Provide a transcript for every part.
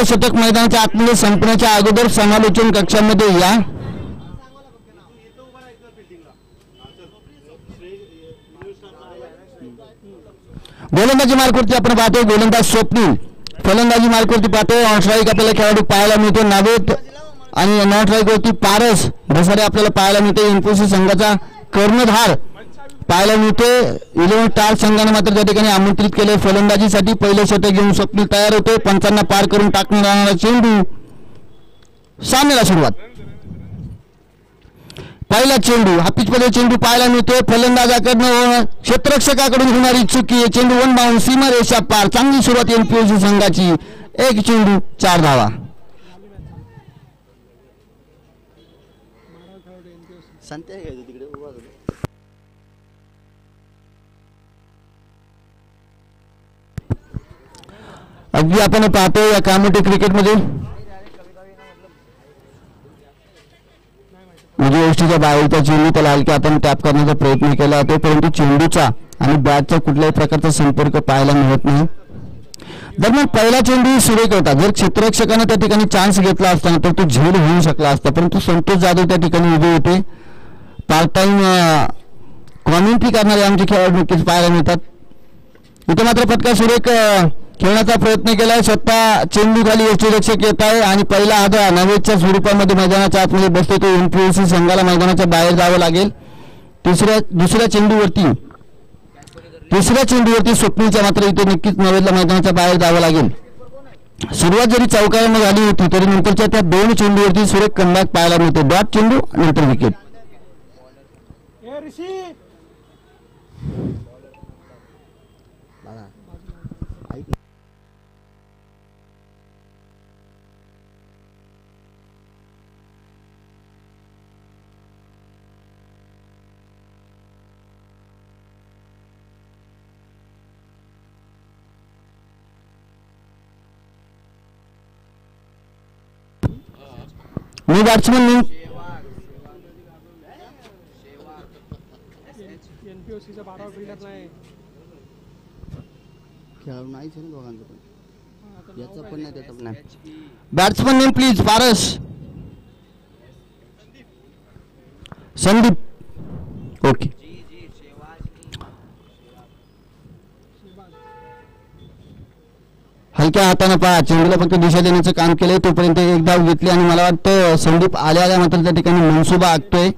तुमचं षटक मैदानाच्या आतमध्ये संपण्याच्या अगोदर समालोचन कक्षामध्ये या. गोलंदाजी मार्कवरती आपण पाहतो गोलंदाज स्वप्नील, फलंदाजी मार्कवरती पाहतो ऑन स्ट्राईक आपल्याला खेळाडू पाहायला मिळतो नावेद आणि नॉन स्ट्राईकवरती पारस घसारे आपल्याला पाहायला मिळते. इन्फोसिस संघाचा कर्णधार पाहायला मिळते. 11 स्टार संघाने मात्र त्या ठिकाणी आमंत्रित केले फलंदाजीसाठी. पहिले षटक घेऊन स्वप्नील तयार होते. पंचांना पार करून टाकून राहणारा चेंडू, सामन्याला सुरुवात. पहिला चेंडू हा पिचमध्ये चेंडू पाहायला मिळतोय. फलंदाजाकडून क्षेत्ररक्षकाकडून होणारी चुकी, चेंडू वन बाउंड सीमारेषा पार. चांगली सुरुवात एनपीओसी संघाची. एक चेंडू 4 धावा. अगदी आपण पाहतो या कामोटी क्रिकेटमध्ये म्हणजे गोष्टीच्या बाहेरचा चेंडू त्याला हलक्या हाताने टॅप करण्याचा प्रयत्न केला जातो, परंतु चेंडूचा आणि बॅटचा कुठल्याही प्रकारचा संपर्क पाहायला मिळत नाही. दरम्यान पहिला चेंडू सुरेख होता. जर क्षेत्ररक्षकाने त्या ठिकाणी चान्स घेतला असता तर तो झेल होऊ शकला असता, परंतु संतोष जाधव त्या ठिकाणी उभे होते. पार्ट टाइम कॉमेंट्री करणारे आमचे खेळाडू नक्कीच पाहायला मिळतात. इथे मात्र फटका सुरेख खेळण्याचा प्रयत्न केलाय. स्वतः चेंडू खाली यष्टीरक्षक येत आहे आणि पहिला आधा नवेच्या स्वरूपामध्ये मैदानाच्या आतमध्ये बसतो. तो एनपीओसी संघाला मैदानाच्या बाहेर जावं लागेल. दुसऱ्या चेंडूवरती स्वप्नीलच्या मात्र इथे नक्कीच नवेदला मैदानाच्या बाहेर जावं लागेल. सुरुवात जरी चौकारामध्ये झाली होती तरी नंतरच्या त्या 2 चेंडूवरती सुरेख कमबॅक पाहायला मिळतो. डॉट चेंडू नंतर wicket. Me batsman me batsman name please. Paras, Sandeep. Okay. हलक्या हाताने पहा चेंडूला फक्त दिशा देण्याचं काम केलंय. तोपर्यंत एक धाव घेतली आणि मला वाटतं संदीप आल्या मात्र त्या ठिकाणी मनसुबा आखतोय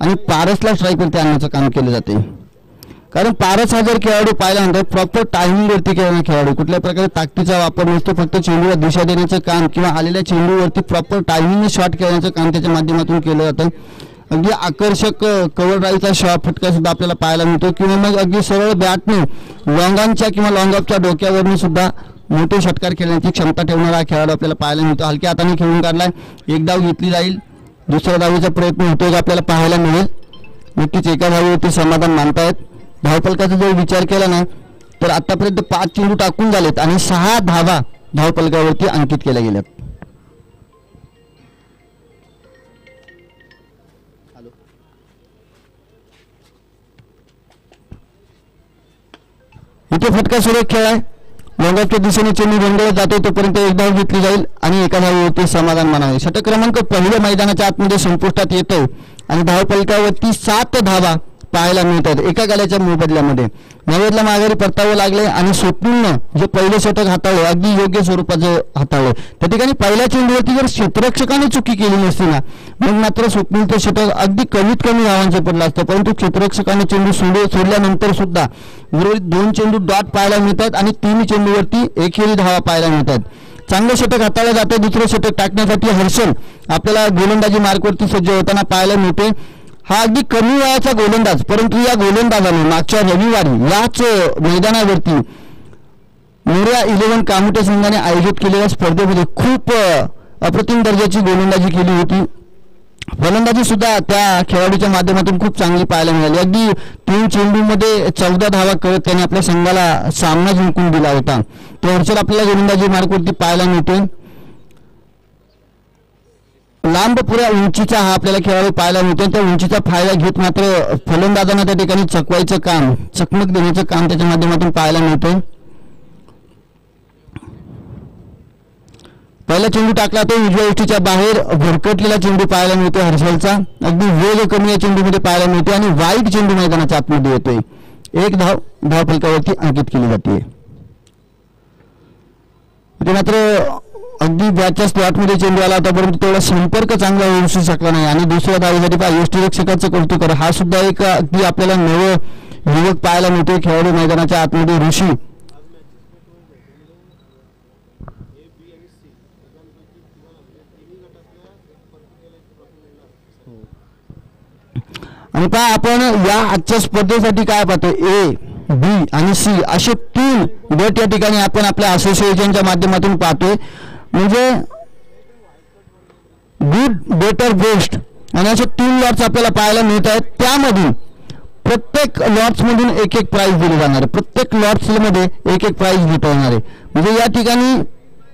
आणि पारसला स्ट्राईकवरती आणण्याचं काम केलं जाते. कारण पारस हा जर खेळाडू पाहिला नंतर प्रॉपर टायमिंगवरती खेळणारा खेळाडू, कुठल्या प्रकारे ताकदीचा वापर नसतो, फक्त चेंडूला दिशा देण्याचं काम किंवा आलेल्या चेंडूवरती प्रॉपर टायमिंगने शॉट खेळण्याचं काम त्याच्या माध्यमातून केलं जातं. अगदी आकर्षक कव्हर ड्राईव्हचा शॉट फटका सुद्धा आपल्याला पाहायला मिळतो किंवा मग अगदी सरळ बॅटने लॉंगांच्या किंवा लॉंग ऑफच्या डोक्यावरून सुद्धा मोठे षटकार खेळण्याची क्षमता ठेवणारा खेळाडू आपल्याला पाहायला मिळतो. हलक्या हाताने खेळून काढलाय. एक धाव घेतली जाईल. दुसऱ्या धावेचा प्रयत्न होतोय आपल्याला पाहायला मिळेल. नक्कीच एका धावेवरती समाधान मानतायत. धावफलकाचा जर विचार केला ना तर आतापर्यंत 5 चेंडू टाकून झालेत आणि 6 धावा धावफलकावरती अंकित केल्या गेल्यात. इथे फटका सुरेख खेळ आहे. लॉंगाच्या दिशेने चेंडू रंगवला जातो तोपर्यंत एक धाव घेतली जाईल आणि एका धावेवरती समाधान मानावे. षटक क्रमांक पहिल्या मैदानाच्या आतमध्ये संपुष्टात येतो आणि धावफलकावरती 7 धावा पाहायला मिळतात एका गाड्याच्या मोबदल्यामध्ये. नवेदला माघारी परतावं लागले आणि स्वप्नीलनं जे पहिले षटक हाताळले अगदी योग्य स्वरूपाचं हाताळले. त्या ठिकाणी पहिल्या चेंडूवरती जर क्षेत्ररक्षकाने चुकी केली नसती ना मग मात्र स्वप्नीलचं षटक अगदी कमीत कमी धावांचे पडलं असतं, परंतु क्षेत्ररक्षकाने चेंडू सोडल्यानंतर सुद्धा उर्वरित 2 चेंडू डॉट पाहायला मिळतात आणि 3 चेंडूवरती एकेरी धावा पाहायला मिळतात. चांगलं षटक हाताळलं जातं. दुसरं षटक टाकण्यासाठी हर्षल आपल्याला गोलंदाजी मार्कवरती सज्ज होताना पाहायला मिळते. हा अगदी कमी वयाचा गोलंदाज, परंतु या गोलंदाजाने मागच्या रविवारी याच मैदानावरती मोरया 11 कामोटे संघाने आयोजित केलेल्या स्पर्धेमध्ये खूप अप्रतिम दर्जाची गोलंदाजी केली होती. फलंदाजी सुद्धा त्या खेळाडूच्या माध्यमातून खूप चांगली पाहायला मिळाली. अगदी 3 चेंडूमध्ये 14 धावा करत त्याने आपल्या संघाला सामना जिंकून दिला होता. तो हर्षल आपल्याला गोलंदाजी मार्कवरती पाहायला मिळतोय. लांब पुऱ्या उंचीचा हा आपल्याला खेळाडू पाहायला मिळतो. त्या उंचीचा फायदा घेत मात्र फलंदाजांना त्या ठिकाणी चकवायचं काम, चकमक देण्याचं काम त्याच्या माध्यमातून पाहायला मिळतं. पहिला चेंडू टाकला तो उजव्या यष्टीच्या बाहेर भरकटलेला चेंडू पाहायला मिळतो हर्षलचा, अगदी वेग कमी या चेंडूमध्ये पाहायला मिळते आणि वाईट चेंडू मैदानाच्या आतमध्ये येतोय. एक धाव धावफलकावरती अंकित केली जाते. मात्र अगदी बॅटच्या स्लॉटमध्ये चेंडू आला होता, परंतु तेवढा संपर्क चांगला होऊ शकला नाही आणि दुसऱ्या धावेसाठी यष्टीरक्षकाचं कौतुक करा. हा सुद्धा एक अगदी आपल्याला नवं युवक पाहायला मिळतोय खेळाडू मैदानाच्या आतमध्ये ऋषी. आणि पहा आपण या आजच्या स्पर्धेसाठी काय पाहतो, ए बी आणि सी असे 3 गट या ठिकाणी आपण आपल्या असोसिएशनच्या माध्यमातून पाहतोय. म्हणजे गुड, बेटर, बेस्ट आणि असे 3 लॉट्स आपल्याला पाहायला मिळत आहेत. त्यामधून प्रत्येक लॉट्स मधून एक एक प्राइज दिले जाणार आहे. प्रत्येक लॉट्स मध्ये एक एक प्राइज घेता येणार आहे. म्हणजे या ठिकाणी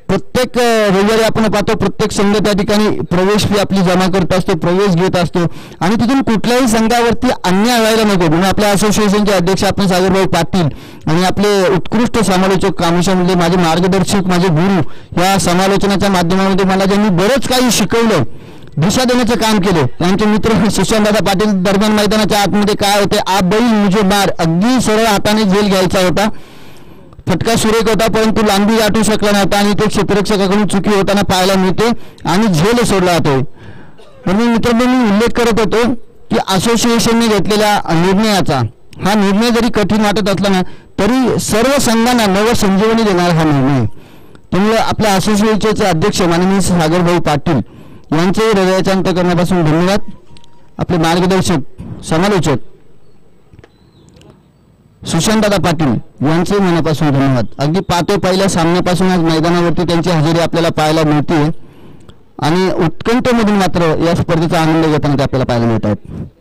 प्रत्येक रविवारी आपण पाहतो प्रत्येक संघ त्या ठिकाणी प्रवेश फी आपली जमा करत असतो, प्रवेश घेत असतो आणि तिथून कुठल्याही संघावरती अन्याय व्हायला नको म्हणून आपल्या असोसिएशनचे अध्यक्ष आपण सागरभाऊ पाटील आणि आपले उत्कृष्ट समालोचक कामेशामधले माझे मार्गदर्शक, माझे गुरु या समालोचनाच्या माध्यमामध्ये मला ज्यांनी बरंच काही शिकवलं, दिशा देण्याचं काम केलं, त्यांचे मित्र सुशांतदादा पाटील. दरम्यान मैदानाच्या आतमध्ये काय होते, आ बैल मुझे मार, अगदी सरळ हाताने झेल घ्यायचा होता. फटका सुरेख होता परंतु लांबी गाठू शकला नव्हता आणि ते क्षेत्ररक्षकाकडून चुकी होताना पाहायला मिळते आणि झेल सोडला जातोय. म्हणून मित्रांनो मी उल्लेख करत होतो की असोसिएशनने घेतलेल्या निर्णयाचा हा निर्णय जरी कठीण वाटत असला ना तरी सर्व संघांना नवं संजीवनी देणारा हा निर्णय. त्यामुळे आपल्या असोसिएशनचे अध्यक्ष माननीय सागरभाऊ पाटील यांचे हृदयाच्या अंतःकरणापासून धन्यवाद. आपले मार्गदर्शक समालोचक सुशांतदादा पाटील यांचे मनापासून धन्यवाद. अगदी पाहतो पहिल्या सामन्यापासून आज मैदानावरती त्यांची हजेरी आपल्याला पाहायला मिळते आणि उत्कंठेमधून मात्र या स्पर्धेचा आनंद घेताना ते आपल्याला पाहायला मिळत आहेत.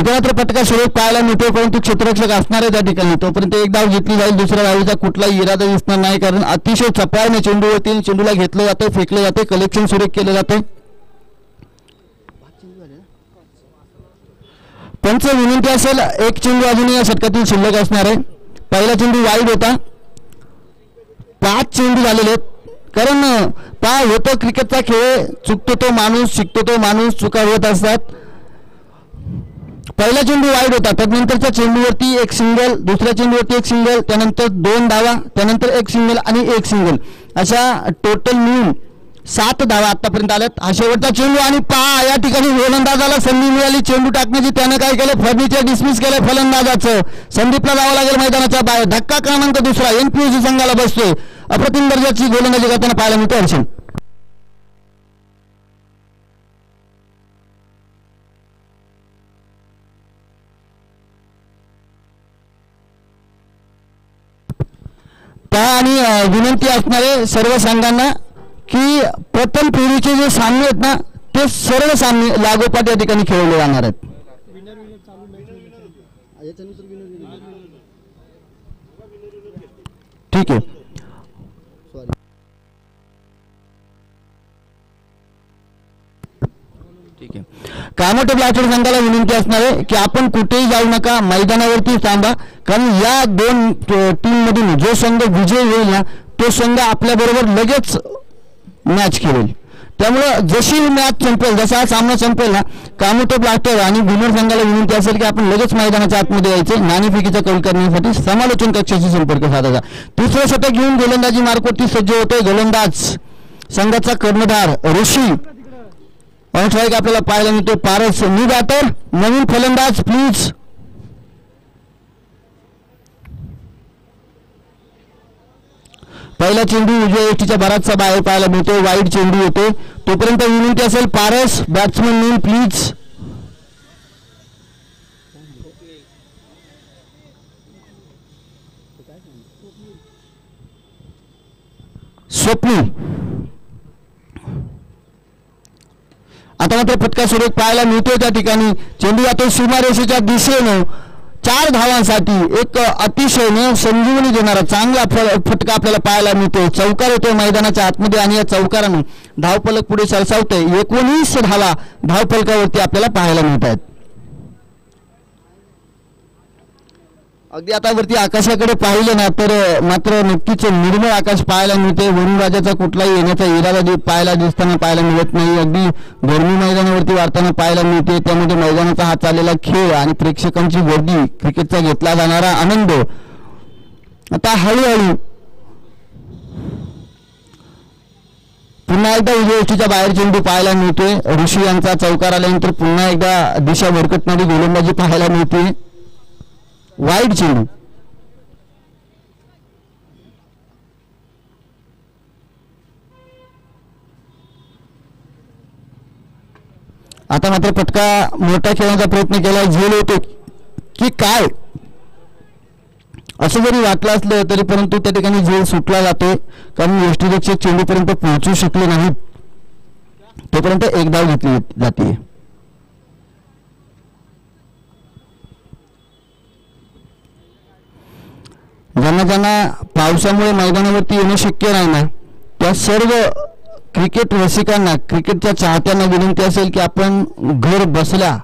मात्र पटका सुरेख पाहायला मिळतो परंतु क्षेत्ररक्षक असणार आहे त्या ठिकाणी. तोपर्यंत एक धाव घेतली जाईल, दुसऱ्या धावेचा कुठलाही इरादा दिसणार नाही कारण अतिशय चपळाईने चेंडूवरती चेंडूला घेतलं जातं, फेकलं जाते, कलेक्शन सुरेख केलं जाते. पंच विनंती असेल, एक चेंडू अजूनही या षटकातील शिल्लक असणार आहे. पहिला चेंडू वाईड होता, 5 चेंडू झालेले आहेत. कारण पहा होतो क्रिकेटचा खेळ, चुकतो तो माणूस, शिकतो तो माणूस, चुका होत असतात. पहिला चेंडू वाईड होता, त्यानंतरच्या चेंडूवरती एक सिंगल, दुसऱ्या चेंडूवरती एक सिंगल, त्यानंतर 2 धावा, त्यानंतर एक सिंगल आणि एक सिंगल, अशा टोटल मिळून 7 धावा आतापर्यंत आल्यात. हा शेवटचा चेंडू आणि पहा या ठिकाणी गोलंदाजाला संधी मिळाली चेंडू टाकण्याची, त्याने काय केलं, फर्निचर डिसमिस केलं फलंदाजाचं. संदीपला जावं लागेल मैदानाच्या बाहेर. धक्का क्रमांक 2 एनपीएससी संघाला बसतोय. अप्रतिम दर्जाची गोलंदाजी करताना पाहायला मिळते हर्षल. आणि विनंती असणारे सर्व संघांना की प्रथम फेरीचे जे सामने आहेत ना ते सर्व सामने लागोपाठ या ठिकाणी खेळवले जाणार आहेत. ठीक आहे. ठीक आहे. कामोटे ब्लास्टर संघाला विनंती असणार आहे की आपण कुठेही जाऊ नका, मैदानावरती थांबा, कारण या 2 टीम मधून जो संघ विजय होईल ना तो संघ आपल्या बरोबर लगेच मॅच खेळेल. त्यामुळे जशी मॅच संपेल, जसा हा सामना संपेल ना, कामोटे ब्लास्टर आणि विनर संघाला विनंती असेल की आपण लगेच मैदानाच्या आतमध्ये यायचे. नाणेफेकीचा कौल करण्यासाठी समालोचन कक्षाशी संपर्क साधायचा. तिसरं षटक घेऊन गोलंदाजी मार्गावरती सज्ज होतोय गोलंदाज संघाचा कर्णधार ऋषी. ऑनस्ट्राईक आपल्याला पाहायला मिळतो पारस. मी बॅटर, नवीन फलंदाज प्लीज. पहिला चेंडू उजव्या यष्टीच्या बराचसा बाहेर पाहायला मिळतो, वाईड चेंडू येतो. तोपर्यंत विनंती असेल पारस बॅट्समन नेम प्लीज. स्वप्नी आता मात्र फटका सुरेख पाहायला मिळतोय त्या ठिकाणी. चेंडू जातो सीमारेषेच्या दिशेनं 4 धावांसाठी. एक अतिशय संजीवनी देणारा चांगला फटका आपल्याला पाहायला मिळतोय. चौकार येतोय मैदानाच्या आतमध्ये आणि या चौकारानं धावफलक पुढे सरसावतोय. 19 धावा धावफलकावरती आपल्याला पाहायला मिळत आहेत. अगदी आता वरती आकाशाकडे पाहिलं ना तर मात्र नक्कीच निर्मळ आकाश पाहायला मिळते. वरुणराजाचा कुठलाही येण्याचा इरादा पाहायला मिळत नाही. अगदी गरमी मैदानावरती वाढताना पाहायला मिळते. त्यामध्ये मैदानाचा हा चाललेला खेळ आणि प्रेक्षकांची गर्दी, क्रिकेटचा घेतला जाणारा आनंद आता हळूहळू पुन्हा एकदा उजव्या बाहेर चेंडू पाहायला मिळतोय. ऋषी यांचा चौकार आल्यानंतर पुन्हा एकदा दिशा भरकटणारी गोलंदाजी पाहायला मिळते. वाईड चेंडू. आता मात्र फटका मोठा खेळण्याचा प्रयत्न केला. झेल होतो की काय असं जरी वाटलं असलं तरी परंतु त्या ठिकाणी झेल सुटला जातोय. कारण यष्टीरक्षक चेंडूपर्यंत पोहोचू शकले नाहीत. तोपर्यंत एक धाव घेतली जाते. ज्यांना पावसामुळे मैदानावरती येणं शक्य नाही ना त्या सर्व क्रिकेट रसिकांना, क्रिकेटच्या चाहत्यांना विनंती असेल की आपण घर बसल्या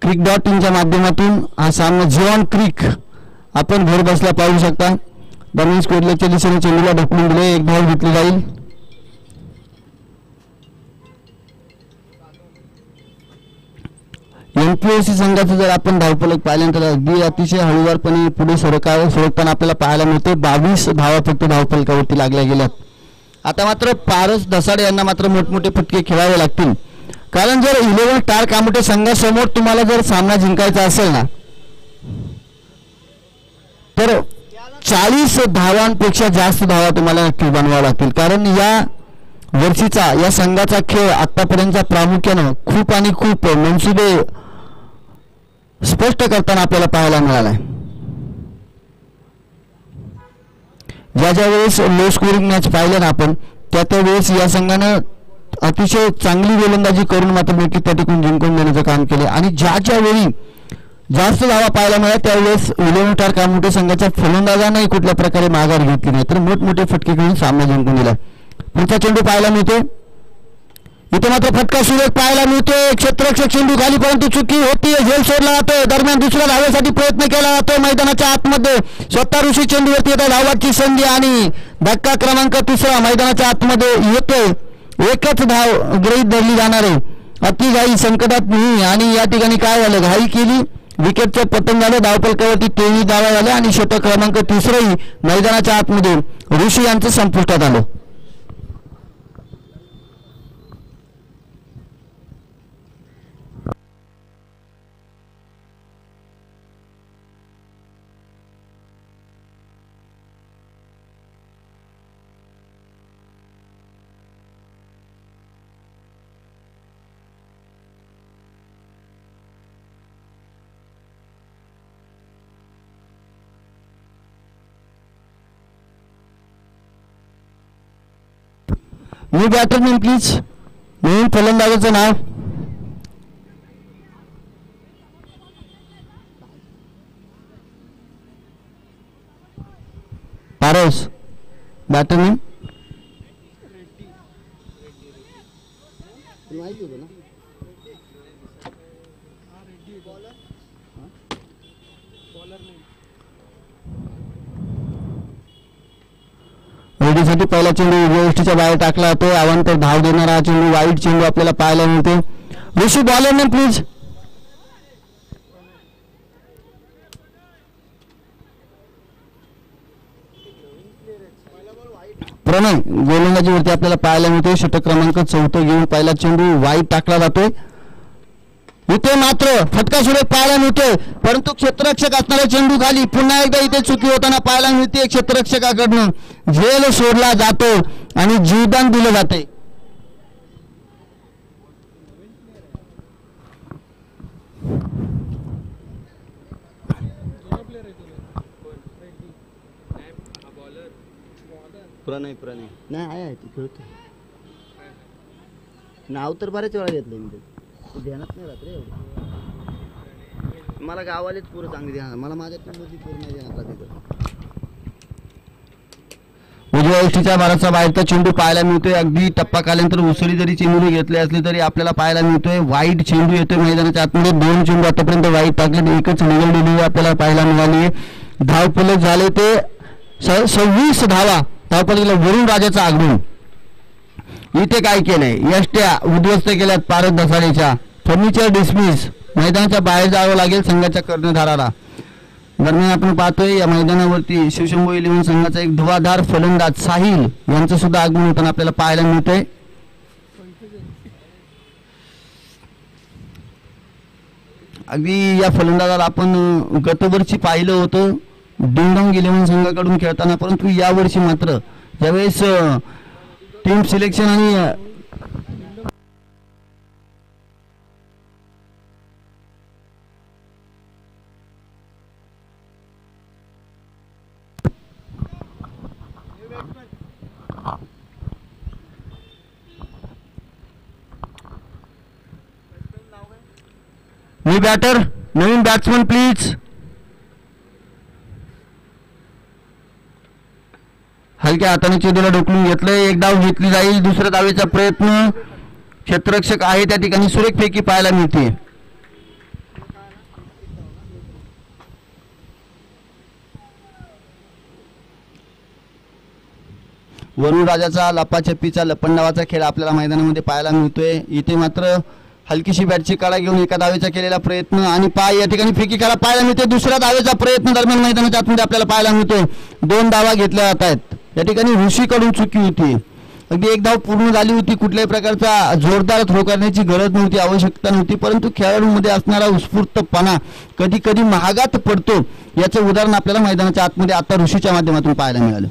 crick.in च्या माध्यमातून हा सामना जीवन क्रिक आपण घर बसल्या पाहू शकता. दरम्यान स्क्वेअरच्या दिशेने चेंडूला ढकलून दिले. एक धाव घेतली जाईल. एमपीओसी संघाचं जर आपण धावफलक पाहिल्यानंतर अगदी अतिशय हळूवारपणे पुढे सरकताना आपल्याला पाहायला मिळते. 22 धावा फक्त धावफलकावरती लागल्या गेल्यात. आता मात्र पारस धसाडे यांना मात्र मोठमोठे फटके खेळावे लागतील. कारण जर 11 स्टार कामोटे संघासमोर तुम्हाला जर सामना जिंकायचा असेल ना तर 40 धावांपेक्षा जास्त धावा तुम्हाला नक्की बनवाव्या लागतील. कारण या वर्षीचा या संघाचा खेळ आतापर्यंतचा प्रामुख्यानं खूप आणि खूप मनसुबे स्पष्ट करताना आपल्याला पाहायला मिळालाय. ज्या वेळेस लो स्कोरिंग मॅच पाहिले ना आपण त्या वेळेस या संघानं अतिशय चांगली गोलंदाजी करून मात्र नक्की त्या ठिकाणी जिंकून देण्याचं काम केलं. आणि ज्या वेळी जास्त धावा पाहायला मिळाल्या त्यावेळेस 11 स्टार कामोटे संघाच्या फलंदाजांनाही कुठल्या प्रकारे माघार घेतली नाही तर मोठमोठे फटके खेळून सामना जिंकून दिला. पुढचा चेंडू पाहायला मिळतो. इथे मात्र फटका सुरेख पाहायला मिळतोय. क्षेत्ररक्षक चेंडू खाली परंतु चुकी होती. झेल सोडला जातोय. दरम्यान दुसऱ्या धावेसाठी प्रयत्न केला जातोय. मैदानाच्या आतमध्ये स्वतः ऋषी चेंडूवरती येतात. धावाची संधी आणि धक्का क्रमांक 3 मैदानाच्या आतमध्ये येतोय. एकच धाव गृहीत धरली जाणार आहे. अतिघाई संकटात नाही. आणि या ठिकाणी काय झालं, घाई केली, विकेटचं पतन झालं. धावफलकावरती 23 धावा झाल्या आणि षटक क्रमांक 3 मैदानाच्या आतमध्ये ऋषी यांचं संपुष्टात आलं. New batter name please. नवीन फलंदाजाचं नाव. पारस. बॅटर नेम रेडीसाठी पहिला चेंडू उजव्या यष्टीच्या बाहेर टाकला जातोय. अवांतर धाव देणारा चेंडू, वाईट चेंडू आपल्याला पाहायला मिळतो. ऋषी बॉलर नेम प्लीज. प्रणय गोलंदाजीवरती आपल्याला पाहायला मिळतोय. षटक क्रमांक 4 घेऊन पहिला चेंडू वाईट टाकला जातोय. इथे मात्र फटका सुरेख पाहायला मिळतोय परंतु क्षेत्ररक्षक असणारा चेंडू खाली. पुन्हा एकदा इथे चुकी होताना पाहायला मिळते. क्षेत्ररक्षकाकडनं झेल सोडला जातो आणि जीवदान दिलं जाते. प्रणय नाही आहे खेळतो. नाव तर बऱ्याच वेळा घेतलं मी ते ध्यानात नाही राहत रे एवढं. मला गावालेच पुरं चांगली ध्यान, मला माझ्या टीममधली पूर्ण नाही ध्यानात राहते. उजव्या यष्टीच्या भारतचा बाहेरचा चेंडू पाहायला मिळतोय. अगदी टप्पा काल्यानंतर उसळी जरी चेंडू घेतले असले तरी आपल्याला पाहायला मिळतोय. वाईट चेंडू येतोय मैदानाच्या आतमध्ये. 2 चेंडू आतापर्यंत वाईट टाकले, एकच निवडलेली आपल्याला पाहायला मिळाली. धावफलक झाले ते 26 धावा. धावफलकाला वरुण राजाचा आगमन. इथे काय केलंय, यष्ट्या उद्ध्वस्त केल्यात पारद धसाळीच्या. फर्निचर डिसमिस, मैदानाच्या बाहेर जावं लागेल संघाच्या कर्णधाराला. दरम्यान आपण पाहतोय या मैदानावरती शिवशंभू 11 संघाचा एक धुवाधार फलंदाज साहिल यांचं सुद्धा आगमन होताना आपल्याला पाहायला मिळतंय. अगदी या फलंदाजाला आपण गतवर्षी पाहिलं होतं डिंगडॉंग 11 संघाकडून खेळताना, परंतु यावर्षी मात्र ज्यावेळेस टीम सिलेक्शन आणि न्यू बॅटर, नवीन बॅट्समन प्लीज. हलक्या हाताने चेंडूला ढोकलून घेतलंय. एक डाव घेतली जाईल. दुसऱ्या डावेचा प्रयत्न. क्षेत्ररक्षक आहे त्या ठिकाणी. सुरेख फेकी पाहायला मिळते. वरुण राजाचा लपाछपीचा लपंडावाचा खेळ आपल्याला मैदानामध्ये पाहायला मिळतोय. इथे मात्र हलकीशी बॅटची काळा घेऊन एका दावेचा केलेला प्रयत्न आणि पाय या ठिकाणी फेकी काढा पाहायला मिळते. दुसऱ्या दावेचा प्रयत्न दरम्यान मैदानाच्या आतमध्ये आपल्याला पाहायला मिळतोय. 2 धावा घेतल्या जात आहेत. या ठिकाणी ऋषीकडून चुकी होती. अगदी एक धाव पूर्ण झाली होती. कुठल्याही प्रकारचा जोरदार थ्रो करण्याची गरज नव्हती, आवश्यकता नव्हती, परंतु खेळाडूंमध्ये असणारा उत्स्फूर्तपणा कधी कधी महागात पडतो. याचं उदाहरण आपल्याला मैदानाच्या आतमध्ये आता ऋषीच्या माध्यमातून पाहायला मिळालं.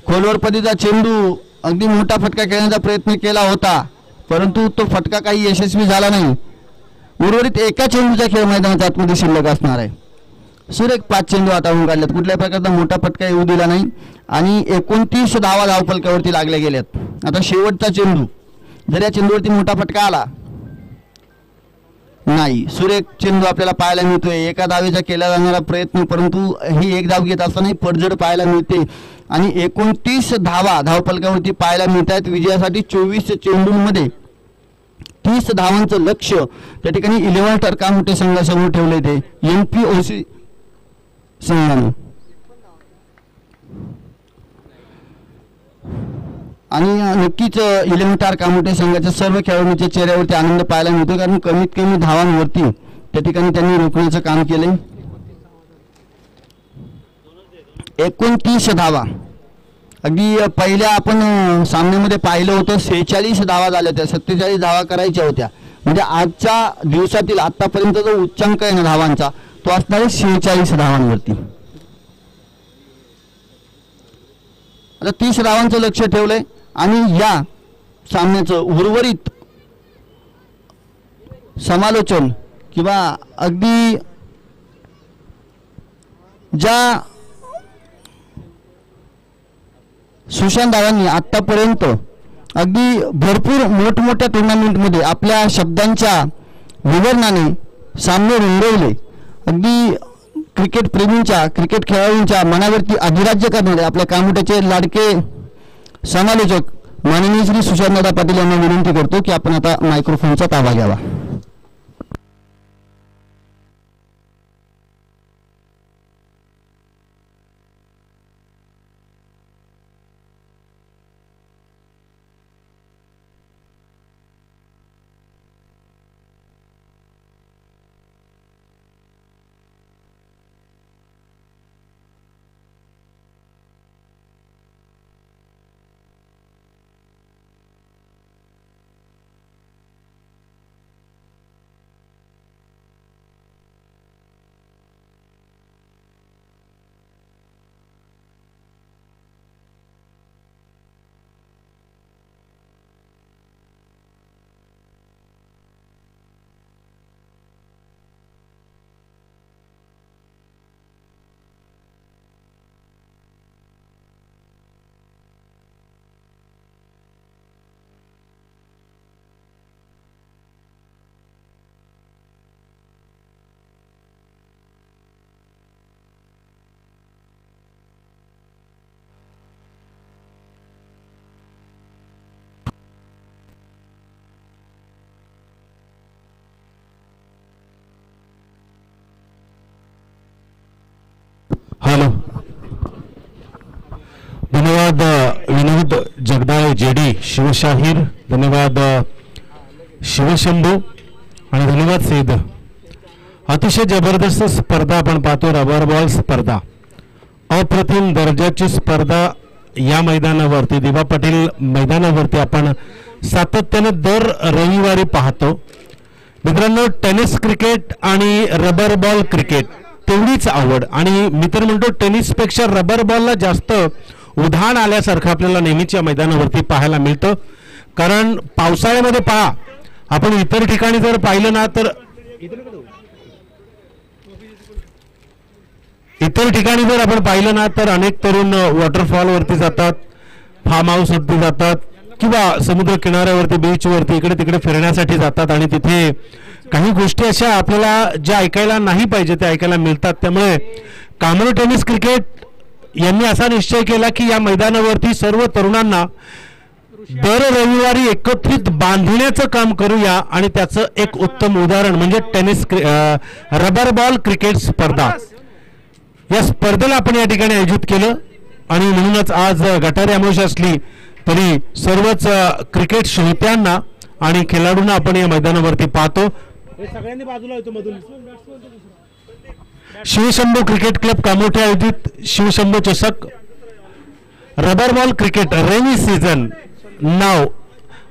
खोलवर पदीचा चेंडू, अगदी मोठा फटका खेळण्याचा प्रयत्न केला होता, परंतु तो फटका काही यशस्वी झाला नाही. उर्वरित एका चेंडूचा खेळ मैदानाच्या आतमध्ये शिल्लक असणार आहे. सुरेख 5 चेंडू हाताळून काढलेत. कुठल्याही प्रकारचा मोठा फटका येऊ दिला नाही आणि 29 धावा धावफलकावरती लागल्या गेल्यात. आता शेवटचा चेंडू, जर या चेंडूवरती मोठा फटका आला नाही, सुरेख चेंडू आपल्याला पाहायला मिळतोय. एका धावेचा केला जाणारा प्रयत्न, परंतु ही एक धाव घेत असताना पडझड पाहायला मिळते आणि 29 धावा धावफलकावरती पाहायला मिळत आहेत. विजयासाठी 24 चेंडूंमध्ये 30 धावांचं लक्ष त्या ठिकाणी 11 टरकामोठे संघासमोर ठेवले ते NPOC संघाने. आणि नक्कीच 11 टरकामोठे संघाच्या सर्व खेळाडूंच्या चेहऱ्यावरती आनंद पाहायला मिळतो, कारण कमीत कमी धावांवरती त्या ठिकाणी त्यांनी रोखण्याचं काम केले. 29 धावा. अगदी पहिल्या आपण सामन्यामध्ये पाहिलं होतं 46 धावा झाल्या होत्या, 47 धावा करायच्या होत्या. म्हणजे आजच्या दिवसातील आतापर्यंत जो उच्चांक आहे ना धावांचा, तो असणार आहे 46 धावांवरती. आता 30 धावांचं लक्ष ठेवलंय आणि या सामन्याचं उर्वरित समालोचन किंवा अगदी ज्या सुशांत दादांनी आतापर्यंत अगदी भरपूर मोठमोठ्या टुर्नामेंटमध्ये आपल्या शब्दांच्या विवरणाने सामने रंगवले, अगदी क्रिकेट प्रेमींच्या, क्रिकेट खेळाडूंच्या मनावरती अधिराज्य करणारे आपल्या कामोट्याचे लाडके समालोचक माननीय श्री सुशांतदादा पाटील यांना विनंती करतो की आपण आता मायक्रोफोनचा ताबा घ्यावा. जेडी शिवशाहीर, धन्यवाद शिवशंभू आणि धन्यवाद सैद. अतिशय जबरदस्त स्पर्धा आपण पाहतो. रबर बॉल स्पर्धा, अप्रतिम दर्जाची स्पर्धा या मैदानावरती, दिवा पाटील मैदानावरती आपण सातत्याने दर रविवारी पाहतो. मित्रांनो, टेनिस क्रिकेट आणि रबर बॉल क्रिकेट तेवढीच आवड, आणि मी तर म्हणतो टेनिसपेक्षा रबर बॉलला जास्त उधाण आल्यासारखं आपल्याला नेहमीच या मैदानावरती पाहायला मिळतं. कारण पावसाळ्यामध्ये पहा, आपण इतर ठिकाणी जर पाहिलं ना तर अनेक तरुण वॉटरफॉलवरती जातात, फार्म हाऊसवरती जातात किंवा समुद्र किनाऱ्यावरती, बीचवरती इकडे तिकडे फिरण्यासाठी जातात, आणि तिथे काही गोष्टी अशा आपल्याला ज्या ऐकायला नाही पाहिजे त्या ऐकायला मिळतात. त्यामुळे कामोरे टेनिस क्रिकेट यांनी असा निश्चय केला की या मैदानावरती सर्व तरुणांना दर रविवारी एकत्रित बांधण्याचं काम करूया, आणि त्याचं एक उत्तम उदाहरण म्हणजे टेनिस रबर बॉल क्रिकेट स्पर्धा. या स्पर्धेला आपण या ठिकाणी आयोजित केलं, आणि म्हणूनच आज गटारी अमावस्या असली तरी सर्वच क्रिकेट श्रोत्यांना आणि खेळाडूंना आपण या मैदानावरती पाहतो. सगळ्यांनी बाजूला होतो मधून. शिवशंभू क्रिकेट क्लब कामोठे आयोजित शिवशंभू चषक rubber ball cricket rainy season नाव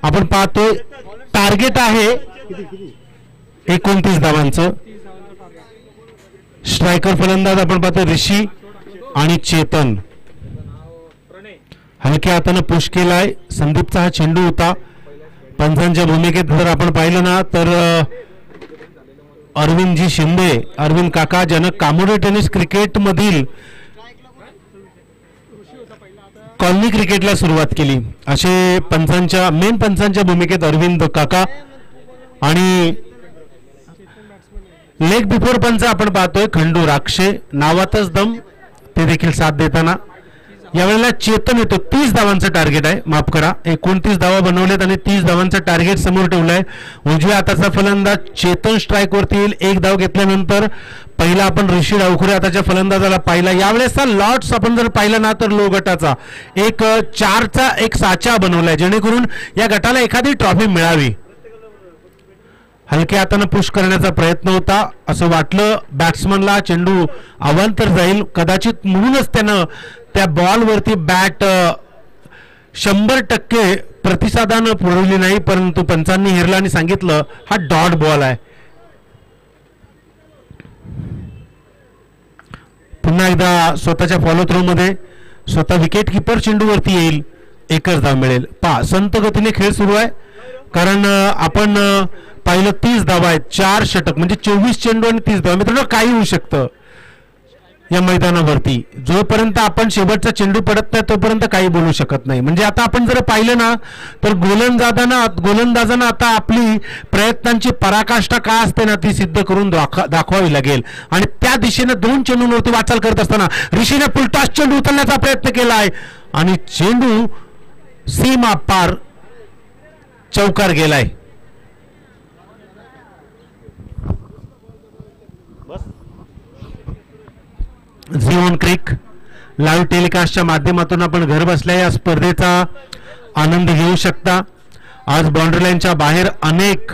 आपण पाहतोय. टार्गेट आहे 29 धावांचं. स्ट्रायकर फलंदाज आपण पाहतो ऋषी आणि चेतन. हलक्या हाताने पुश केलाय. संदीपचा हा चेंडू होता. पंचांच्या भूमिकेत जर आपण पाहिलं ना तर अरविंदजी शिंदे, अरविंद काका, ज्यानं कामोरे टेनिस क्रिकेट मधील कॉलनी क्रिकेटला सुरुवात केली, असे मेन पंचांच्या भूमिकेत अरविंद काका. आणि लेग बिफोर पंच आपण पाहतोय खंडू राक्षे. नावातच दम, ते देखील साथ देताना. यावेळेला चेतन येतो. 30 धावांचं टार्गेट आहे, माफ करा, 29 धावा बनवलेत आणि 30 धावांचं टार्गेट समोर ठेवलंय. उजव्या हाताचा फलंदाज चेतन स्ट्राईक वरती येईल. एक धाव घेतल्यानंतर पहिला आपण ऋषी डावखुरे हाताच्या फलंदाजाला पाहिला. यावेळेसचा लॉट्स आपण जर पाहिला ना तर लो गटाचा एक 4चा एक साचा बनवलाय, जेणेकरून या गटाला एखादी ट्रॉफी मिळावी. हलक्या हाताने पुश करण्याचा प्रयत्न होता, असं वाटलं बॅट्समनला. चेंडू अवांतर जाईल कदाचित, म्हणूनच त्यानं त्या बॉलवरती बॅट 100% प्रतिसादानं पुरवली नाही, परंतु पंचांनी हेरला आणि सांगितलं हा डॉट बॉल आहे. पुन्हा एकदा स्वतःच्या फॉलो थ्रो मध्ये स्वतः विकेट किपर चेंडूवरती येईल. एकच धाव मिळेल. पहा, संत गतीने खेळ सुरू आहे, कारण आपण पाहिलं 30 धावा आहेत, 4 षटक म्हणजे 24 चेंडू आणि 30 धावा. मित्रांनो, काही होऊ शकतं या मैदानावरती. जोपर्यंत आपण शेवटचा चेंडू पडत नाही तोपर्यंत काही बोलू शकत नाही. म्हणजे आता आपण जर पाहिलं ना तर गोलंदाजांना आता आपली प्रयत्नांची पराकाष्ठा काय असते ना ती सिद्ध करून दाखवावी लागेल. आणि त्या दिशेने 2 चेंडूंवरती वाटचाल करत असताना ऋषीने फुलटॉस चेंडू उचलण्याचा प्रयत्न केलाय आणि चेंडू सीमा पार चौकार गेलाय. झी1 क्रिक लाईव्ह टेलिकास्टच्या माध्यमातून आपण घर बसल्या या स्पर्धेचा आनंद घेऊ शकता. आज बाउंड्री लाईनच्या बाहेर अनेक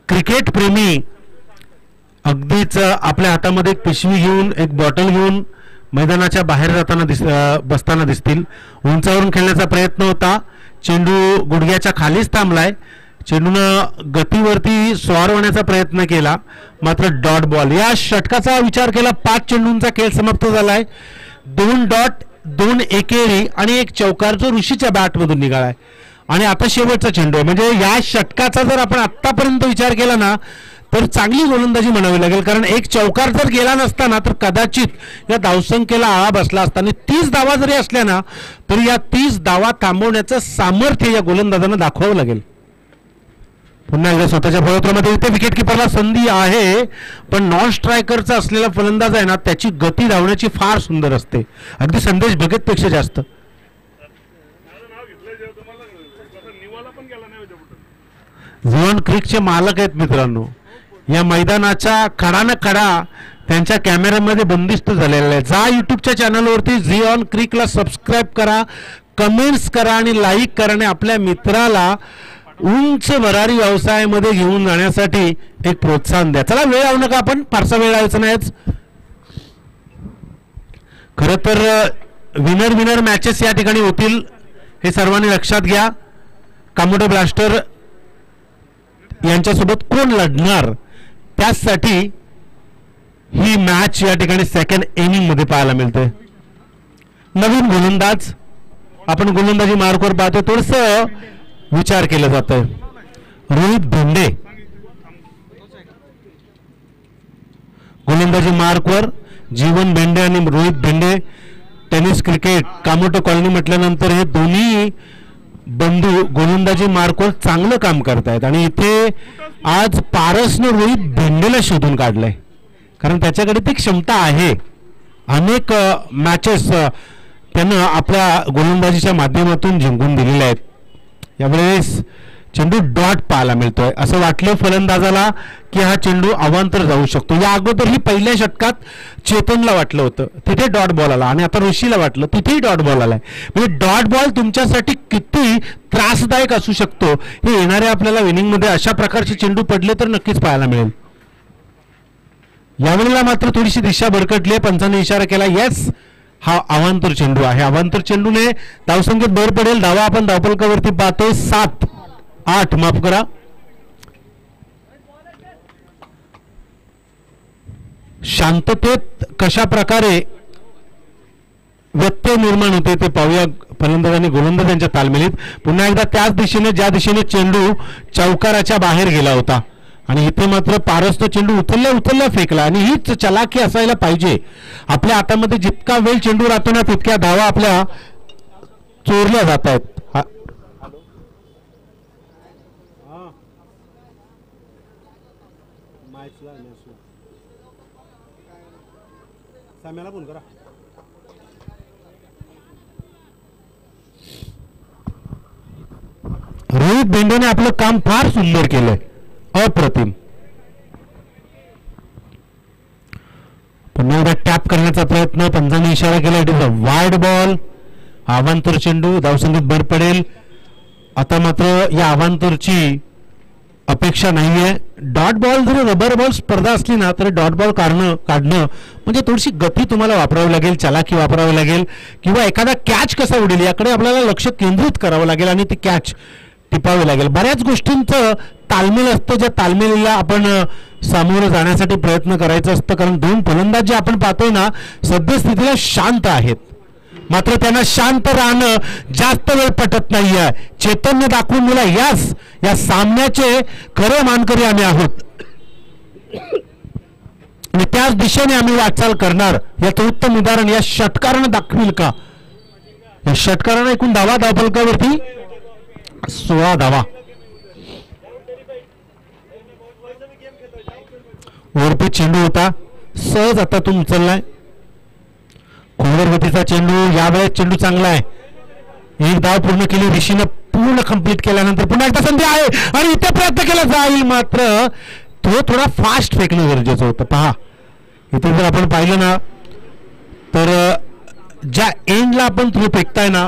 क्रिकेट प्रेमी अगदीच आपल्या हातामध्ये एक पिशवी घेऊन, एक बॉटल घेऊन मैदानाच्या बाहेर जाताना बसताना दिसतील. उंचावरून खेळण्याचा प्रयत्न होता. चेंडू गुडघ्याच्या खालीच थांबलाय. चेंडूनं गतीवरती स्वार होण्याचा प्रयत्न केला, मात्र डॉट बॉल. या षटकाचा विचार केला 5 चेंडूंचा खेळ समाप्त झालाय. 2 डॉट, 2 एकेरी आणि 1 चौकार जो ऋषीच्या बॅटमधून निघालाय. आणि आता शेवटचा चेंडू आहे. म्हणजे या षटकाचा जर आपण आतापर्यंत विचार केला ना तर चांगली गोलंदाजी म्हणावी लागेल, कारण 1 चौकार जर गेला नसता ना तर कदाचित या धावसंख्येला आळा बसला असता. आणि 30 धावा जरी असल्या ना तरी या 30 धावा थांबवण्याचं सामर्थ्य या गोलंदाजांना दाखवावं लागेल. पुन्हा एकदा स्वतःच्या फलंदाजामध्ये इथे विकेट किपरला संधी आहे, पण नॉन स्ट्रायकरचा असलेला फलंदाज आहे ना त्याची गती धावण्याची फार सुंदर असते, अगदी संदेश भगत पेक्षा जास्त. झी1 क्रिकचे मालक आहेत मित्रांनो. या मैदानाच्या खडा न खडा त्यांच्या कॅमेऱ्यामध्ये बंदिस्त झालेला आहे. जा युट्यूबच्या चॅनलवरती झी ऑन क्रिकला सबस्क्राईब करा, कमेंट्स करा आणि लाईक करा आणि आपल्या मित्राला उंच भरारी व्यवसायामध्ये घेऊन जाण्यासाठी एक प्रोत्साहन द्या. चला वेळ लावू नका, आपण फारसा वेळ लावायचा नाहीच. खरं तर विनर मॅचेस या ठिकाणी होतील हे सर्वांनी लक्षात घ्या. कामोडो ब्लास्टर यांच्यासोबत कोण लढणार त्यासाठी ही मॅच या ठिकाणी सेकंड इनिंग मध्ये पाहायला मिळते. नवीन गोलंदाज आपण गोलंदाजी मार्कवर पाहतो, थोडस विचार केला जात आहे. रोहित भेंडे गोलंदाजी मार्कवर, जीवन भेंडे आणि Rohit Bhende. Tennis cricket Kamothe colony म्हटल्यानंतर हे दोन्ही बंधू गोलंदाजी मार्कवर चांगलं काम करतायत आणि इथे आज पारसनं रोहित भेंडेला शोधून काढलंय, कारण त्याच्याकडे ती क्षमता आहे. अनेक मॅचेस त्यानं आपल्या गोलंदाजीच्या माध्यमातून जिंकून दिलेल्या आहेत. यावेळेस चेंडू डॉट पाहायला मिळतोय. असं वाटलं फलंदाजाला की हा चेंडू अवांतर जाऊ शकतो. या अगोदरही पहिल्या षटकात चेतनला वाटलं होतं तिथे डॉट बॉल आला आणि आता ऋषीला वाटलं तिथेही डॉट बॉल आलाय. म्हणजे डॉट बॉल तुमच्यासाठी किती त्रासदायक असू शकतो हे येणाऱ्या आपल्याला इनिंगमध्ये अशा प्रकारचे चेंडू पडले तर नक्कीच पाहायला मिळेल. यावेळेला मात्र थोडीशी दिशा भरकटली. पंचाने इशारा केला, येस हा अवांतर चेंडू आहे. अवांतर चेंडूने धावसंख्येत भर पडेल. धावा आपण धावफलकावरती पाहतोय 7-8, माफ करा. शांततेत कशा प्रकारे व्यत्यय निर्माण होते ते पाहूया फलंदाज आणि गोलंदाजांच्या तालमेलीत. पुन्हा एकदा त्याच दिशेने ज्या दिशेने चेंडू चौकाराच्या बाहेर गेला होता आणि इथे मात्र पारस तो चेंडू उचलल्या फेकला आणि हीच चलाखी असायला पाहिजे. आपल्या हातामध्ये जितका वेळ चेंडू राहतो ना तितक्या धावा आपल्या चोरल्या जात आहेत. रोहित भेंडेने आपलं काम फार सुंदर केलंय, अप्रतिम. पुन्हा एकदा टॅप करण्याचा प्रयत्न, पंचाने इशारा केला, it is a wide ball. अवांतर चेंडू, धावसंख्येत भर पडेल. आता मात्र या अवांतरची अपेक्षा नाहीये. डॉट बॉल जर रबर बॉल स्पर्धा असली ना तर डॉट बॉल काढणं म्हणजे थोडीशी गती तुम्हाला वापरावी लागेल, चलाखी वापरावी लागेल, किंवा एखादा कॅच कसा उडेल याकडे आपल्याला लक्ष केंद्रित करावं लागेल आणि ती कॅच टिपावी लागेल. बऱ्याच गोष्टींचं तालमेल असतं, ज्या तालमेलीला आपण सामोरं जाण्यासाठी प्रयत्न करायचा असतं. कारण दोन फलंदाज जे आपण पाहतोय ना सद्यस्थितीला शांत आहेत, मात्र त्यांना शांत राहणं जास्त वेळ पटत नाहीये. चैतन्य दाखवून दिला, यास या सामन्याचे खरे मानकरी आम्ही आहोत आणि त्याच दिशेने आम्ही वाटचाल करणार. याचं उत्तम उदाहरण या षटकारानं दाखविल का? या षटकारानं एकूण धावा धावफलकावरती 16 धावा. वरती चेंडू होता, सहज आता तो उचललाय. खोलवर चेंडू, यावेळेस चेंडू चांगला आहे. एक धाव पूर्ण केली, ऋषीनं पूर्ण कंप्लीट केल्यानंतर पुन्हा एकदा संधी आहे आणि इथे प्रयत्न केला जाईल, मात्र तो थोडा फास्ट फेकणं गरजेचं होतं. पहा इथे जर आपण पाहिलं ना तर ज्या एंडला आपण थ्रो फेकताय ना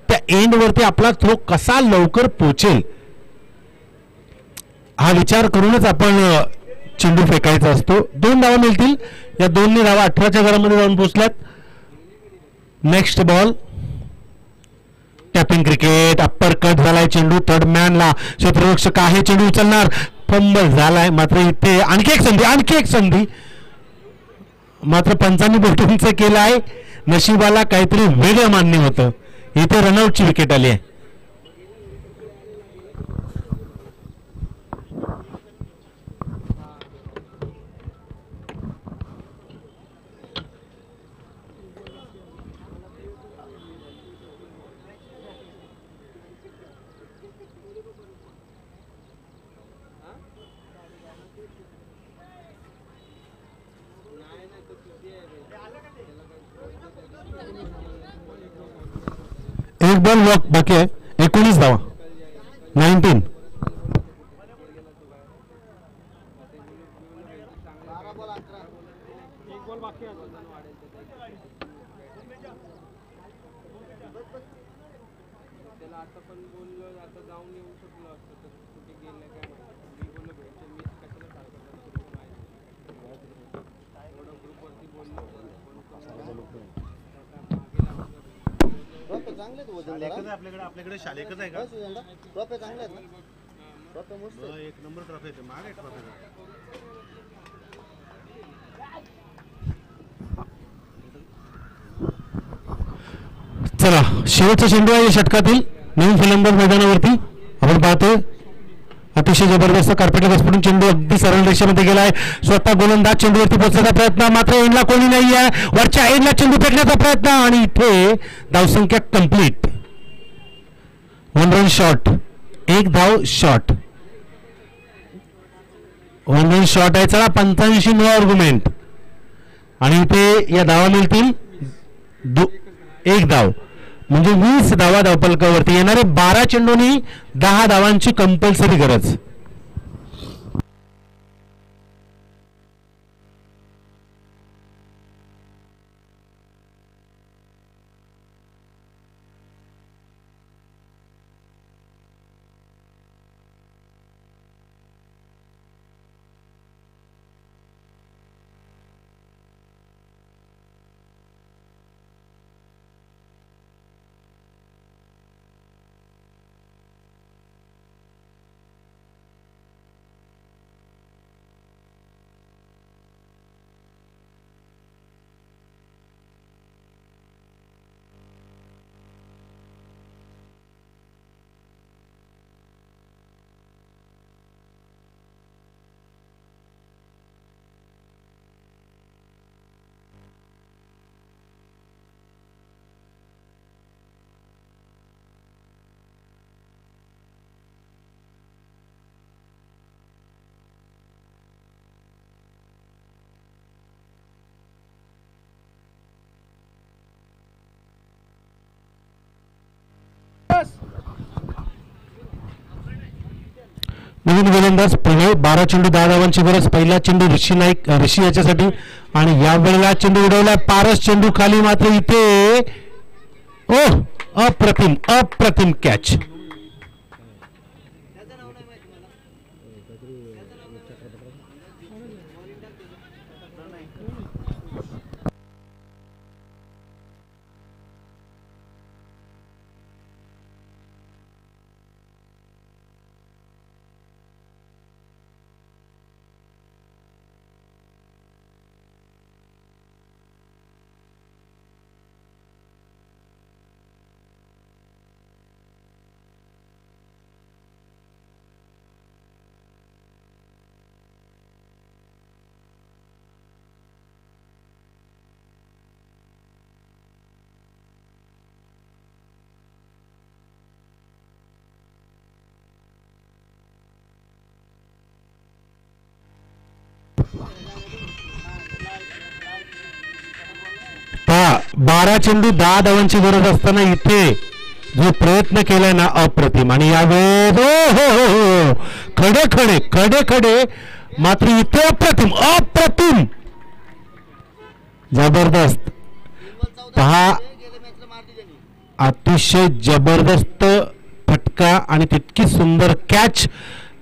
त्या एंडवरती आपला थ्रो कसा लवकर पोचेल हा विचार करूनच आपण चेंडू फेकायचा असतो. 2 धावा मिळतील. या 2 धावा 18च्या घरामध्ये जाऊन पोहोचल्यात. Next ball, tapping cricket, upper cut झालाय चेंडू. थर्ड मॅनला क्षेत्ररक्षक आहे, चेंडू उचलणार, फंबल झालाय. मात्र इथे आणखी एक संधी मात्र पंचांनी बोटिंगचं केलं आहे. नशिबाला काहीतरी वेगळं मान्य होतं. इथे रनआउटची विकेट आली आहे. एक बॉल वॉक बाकी आहे. 19 धावा, 19. त्याला आता पण बोललो आता जाऊन येऊ शकलो असतो तर कुठे गेलं काय माहिती मी बोललो भेटतो मी कशाला एवढं ग्रुपवरती बोललो आपल्याकडे शालेकच आहे का ट्रॉफी चांगल्या आहेत ना ट्रॉफी मस्त एक नंबर ट्रॉफी आहे माग आहे ट्रॉफी चला शेवटचा चेंडू आहे या षटकातील नवीन फलंदाज मैदानावरती आपण पाहतोय अतिशय जबरदस्त कार्पेट घसपडून चेंडू अगदी सरळ रेषेमध्ये गेलाय स्वतः गोलंदाज चेंडूवरती पोहोचण्याचा प्रयत्न मात्र एंडला कोणी नाही आहे वरच्या एंडला चेंडू फेकण्याचा प्रयत्न आणि इथे धावसंख्या कंप्लीट 1 रन शॉट एक धाव शॉट 1 रन शॉट आहे चला 85 नो आर्ग्युमेंट आणि इथे या धावा मिळतील एक धाव म्हणजे 20 धावा धावफलकावरती येणारे 12 चेंडूंनी 10 धावांची कंपल्सरी गरज नवीन गोलंदाज प्रणय 12 चेंडू 10 धावांची गरज पहिला चेंडू ऋषी नाईक ऋषी याच्यासाठी आणि या वेळेला चेंडू उडवला पारस चेंडू खाली मात्र इथे अप्रतिम अप्रतिम कॅच बारा चेंडू 10 धावांची गरज असताना इथे जो प्रयत्न केलाय ना अप्रतिम आणि यावेळेस खडे खडे खडे खडे मात्र इथे अप्रतिम अप्रतिम जबरदस्त पहा अतिशय जबरदस्त फटका आणि तितकी सुंदर कॅच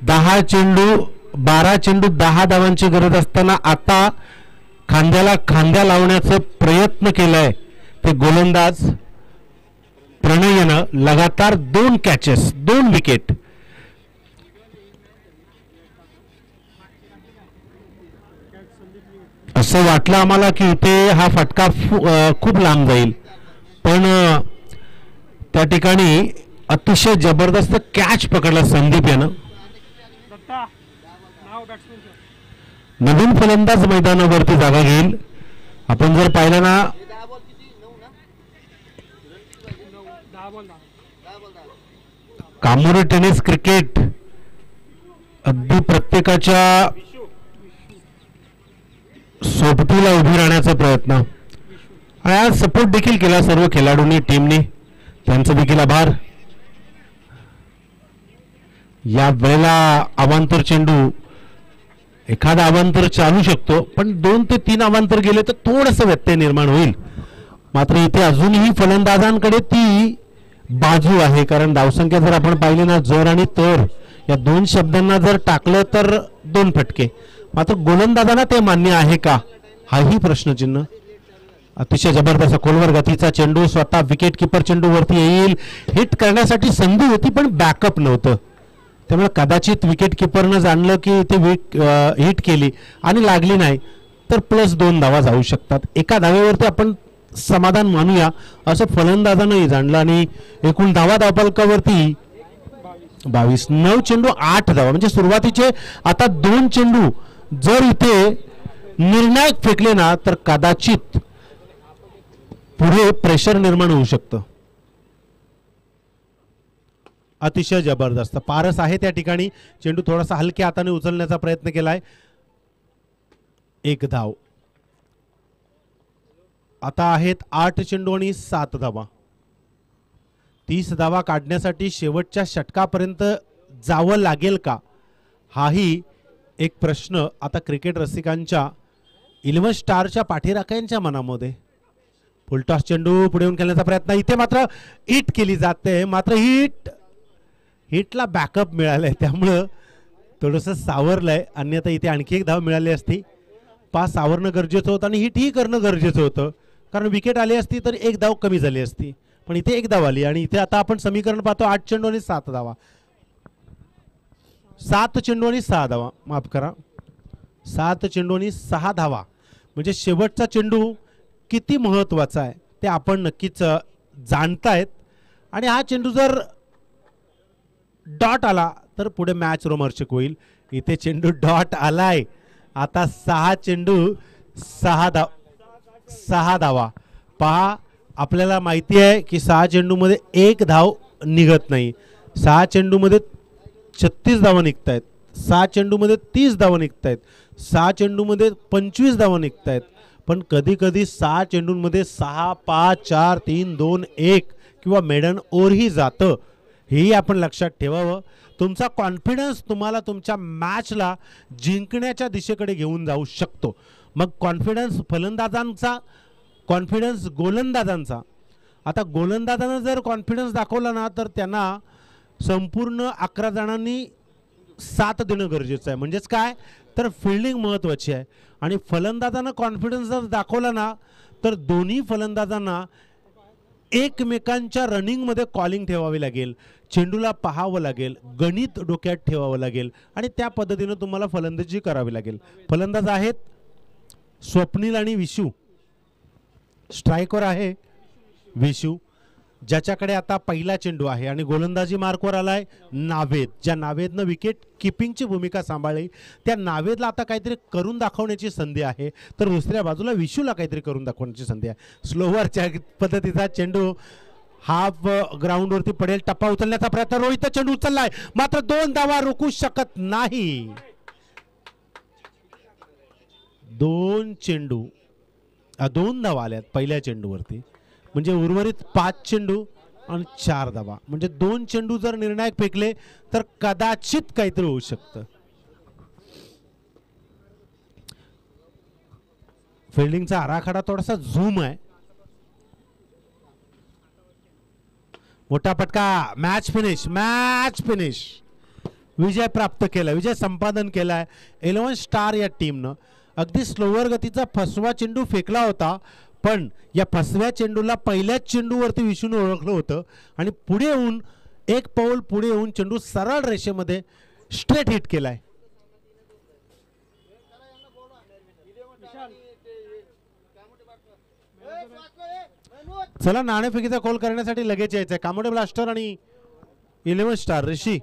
12 चेंडू 10 धावांची गरज असताना आता खांद्याला खांद्या लावण्याचा प्रयत्न केलाय ते गोलंदाज प्रणयनं लगातार 2 कॅचेस 2 विकेट असं वाटलं आम्हाला की इथे हा फटका खूप लांब जाईल पण त्या ठिकाणी अतिशय जबरदस्त कॅच पकडला संदीप यानं नवीन फलंदाज मैदानावरती जागा घेईल आपण जर पाहिलं ना कामोरे टेनिस क्रिकेट अगदी प्रत्येकाच्या सोबतीला उभी राहण्याचा प्रयत्न आणि आज सपोर्ट देखील केला सर्व खेळाडूंनी टीमने त्यांचा देखील आभार या वेळेला अवांतर चेंडू एखादा अवांतर चालू शकतो पण 2 ते 3 अवांतर गेले तर थोडंसं व्यत्यय निर्माण होईल मात्र इथे अजूनही फलंदाजांकडे ती बाजू आहे, कारण धावसंख्या जर आपण पाहिली ना, जर आणि तर या दोन शब्दांना जर टाकलं तर 2 फटके. मात्र गोलंदाजांना ते मान्य आहे का, हाही प्रश्नचिन्ह. अतिशय जबरदस्त खोलवर गतीचा चेंडू, स्वतः विकेट किपर चेंडू वरती येईल, हिट करण्यासाठी संधी होती पण बॅकअप नव्हतं. त्यामुळे कदाचित विकेट किपरनं जाणलं की ते हिट केली आणि लागली नाही तर +2 धावा जाऊ शकतात. एका धावेवरती आपण समाधान मानूया असं फलंदाजानंही जाणलं आणि एकूण धावा धावफलकावरती 22. 9 चेंडू 8 धावा, म्हणजे सुरुवातीचे आता 2 चेंडू जर इथे निर्णायक फेकले ना तर कदाचित पुढे प्रेशर निर्माण होऊ शकतं. अतिशय जबरदस्त पारस आहे त्या ठिकाणी. चेंडू थोडासा हलक्या हाताने उचलण्याचा प्रयत्न केलाय. 1 धाव. आता आहेत 8 चेंडू आणि 7 धावा. 30 धावा काढण्यासाठी शेवटच्या षटकापर्यंत जावं लागेल का, हाही एक प्रश्न आता क्रिकेट रसिकांच्या 11 स्टारच्या पाठीराख्यांच्या मनामध्ये. फुलटॉस चेंडू पुढे येऊन खेळण्याचा प्रयत्न, इथे मात्र हिट केली जाते. मात्र हिटला बॅकअप मिळालंय त्यामुळं थोडंसं सावरलंय. अन्यथा इथे आणखी 1 धाव मिळाली असती. पास सावरणं गरजेचं होतं आणि हिटही करणं गरजेचं होतं, कारण विकेट आली असती तर 1 धाव कमी झाली असती. पण इथे 1 धाव आली आणि इथे आता आपण समीकरण पाहतो 8 चेंडू आणि 7 धावा. 7 चेंडू आणि 6 धावा, माफ करा, 7 चेंडू आणि 6 धावा. म्हणजे शेवटचा चेंडू किती महत्वाचा आहे ते आपण नक्कीच जाणतायत. आणि हा चेंडू जर डॉट आला तर पुढे मॅच रोमांचक होईल. इथे चेंडू डॉट आलाय. आता 6 चेंडू 6 धावा. पहा, आपल्याला माहिती आहे की 6 चेंडूमध्ये 1 धाव निघत नाही. 6 चेंडूमध्ये 36 धावा निघत आहेत, 6 चेंडूमध्ये 30 धावा निघत आहेत, 6 चेंडूमध्ये 25 धावा निघत आहेत. पण कधी कधी 6 चेंडूंमध्ये 6, 5, 4, 3, 2, 1 किंवा मेडन ओव्हरही जातं. हेही आपण लक्षात ठेवावं. तुमचा कॉन्फिडन्स तुम्हाला तुमच्या मॅचला जिंकण्याच्या दिशेकडे घेऊन जाऊ शकतो. मग कॉन्फिडन्स फलंदाजांचा, कॉन्फिडन्स गोलंदाजांचा. आता गोलंदाजांना जर कॉन्फिडन्स दाखवला ना तर त्यांना संपूर्ण 11 जणांनी साथ देणं गरजेचं आहे. म्हणजेच काय तर फिल्डिंग महत्त्वाची आहे. आणि फलंदाजांना कॉन्फिडन्स जर दाखवला ना तर दोन्ही फलंदाजांना एकमेकांच्या रनिंगमध्ये कॉलिंग ठेवावी लागेल, चेंडूला पाहावं लागेल, गणित डोक्यात ठेवावं लागेल आणि त्या पद्धतीनं तुम्हाला फलंदाजी करावी लागेल. फलंदाज आहेत स्वप्नील आणि विशू. स्ट्राईकवर आहे विशू, ज्याच्याकडे आता पहिला चेंडू आहे. आणि गोलंदाजी मार्कवर आलाय नावेद, ज्या नावेदनं विकेट किपिंगची भूमिका सांभाळली. त्या नावेदला आता काहीतरी करून दाखवण्याची संधी आहे, तर दुसऱ्या बाजूला विशूला काहीतरी करून दाखवण्याची संधी आहे. स्लोवरच्या पद्धतीचा चेंडू हाफ ग्राउंडवरती पडेल. टप्पा उचलण्याचा प्रयत्न, रोहित चेंडू उचललाय, मात्र 2 धावा रोखू शकत नाही. 2 चेंडू 2 धावा आल्यात पहिल्या चेंडूवरती. म्हणजे उर्वरित 5 चेंडू आणि 4 धावा. म्हणजे 2 चेंडू जर निर्णायक फेकले तर कदाचित काहीतरी होऊ शकतं. फिल्डिंगचा आराखडा थोडासा झूम आहे. मोठा फटका, मॅच फिनिश. विजय प्राप्त केला, विजय संपादन केलाय 11 स्टार या टीमनं. अगदी स्लोवर गतीचा फसवा चेंडू फेकला होता, पण या फसव्या चेंडूला पहिल्याच चेंडूवरती विशूने ओळखलं होतं आणि पुढे येऊन 1 पाऊल पुढे येऊन चेंडू सरळ रेषेमध्ये स्ट्रेट हिट केलाय. चला, नाणेफेकीचा कॉल करण्यासाठी लगेच यायचंय. कामोडे ब्लास्टर आणि 11 स्टार ऋषी.